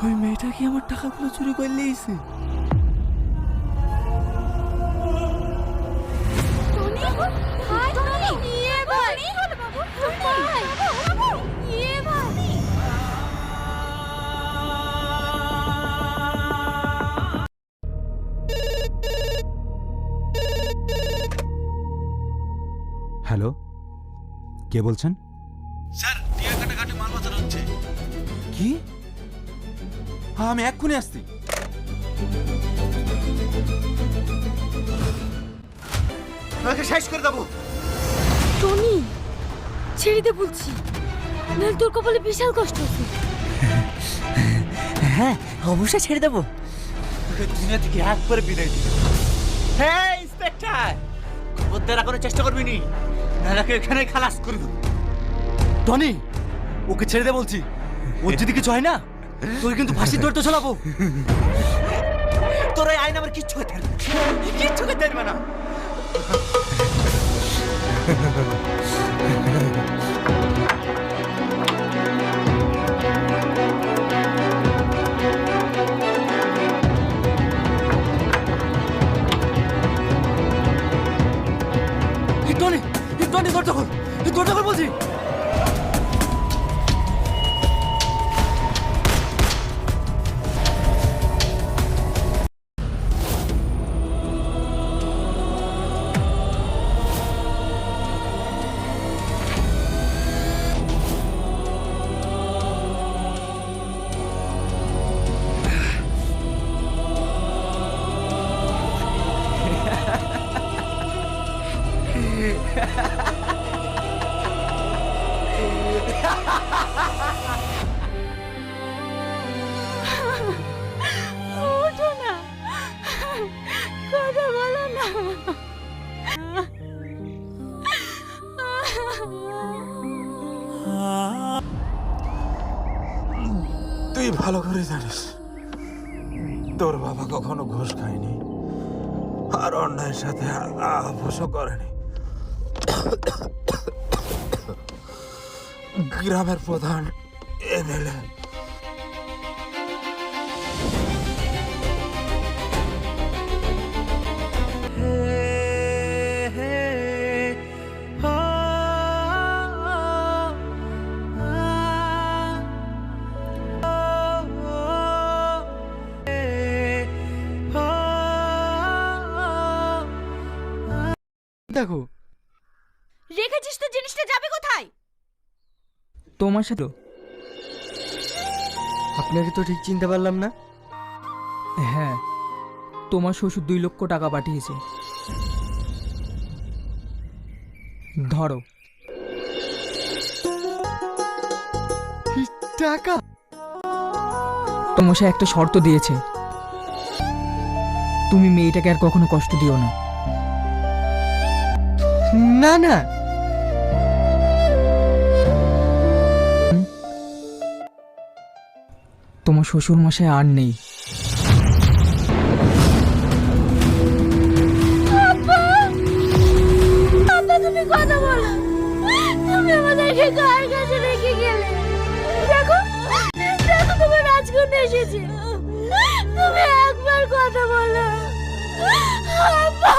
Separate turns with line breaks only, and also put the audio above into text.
ওই মেয়েটা কি আমার টাকাগুলো চুরি করে নিয়েছে?
হ্যালো, কে বলছেন?
স্যার টিয়াকাটা ঘাটে মাল পাচার হচ্ছে।
কি? হ্যাঁ, আমি এক্ষুনি আসছি।
তোকে শেষ করে দেবো।
টনি, ছেড়ে দে বলছি, নাহলে তোর কপালে বিশাল কষ্ট হবে।
হ্যাঁ, অবশ্যই ছেড়ে দেবো।
তোকে দুনিয়া থেকে একবারে বিদায় দিই। হ্যাঁ ইন্সপেক্টর, খবরদার রাখার চেষ্টা করবি নি, নাহলে এখানে খালাস করব।
টনি, ওকে ছেড়ে দে বলছি। ওর যদি কিছু হয় না, তোকে কিন্তু ফাঁসির দড়িতে ঝোলাবো।
তোর এই আইন আমার কিচ্ছু করতে পারবে না, কিচ্ছু করতে পারবে না।
টনি, টনি দরজা খোল, দরজা খোল বলছি।
ওঠো না, কথা বলো না।
তুই ভালো করে জানিস তোর বাবা কখনো ঘুষ খায়নি, আর অন্যায়ের সাথে আপোষও করেনি। গ্রামের প্রধান এমএলএ
দেখো,
রেখেছিস তো, জিনিসটা যাবে কোথায়?
তোমার সাথে। আপনাকে তো ঠিক চিনতে পারলাম না।
হ্যাঁ, তোমার শ্বশুর 2 লক্ষ টাকা পাঠিয়েছে, ধরো।
টাকা?
তোমার সে একটা শর্ত দিয়েছে, তুমি মেয়েটাকে আর কখনো কষ্ট দিও না।
না না,
তোমার শ্বশুর মশাই আর নেই।
আব্বা, তুমি কথা বলো। তুমি আমাদেরকে কার কাছে রেখে গেলে? দেখো, দেখো তোমার রাজকন্যা এসেছে। তুমি একবার কথা বলো আব্বা।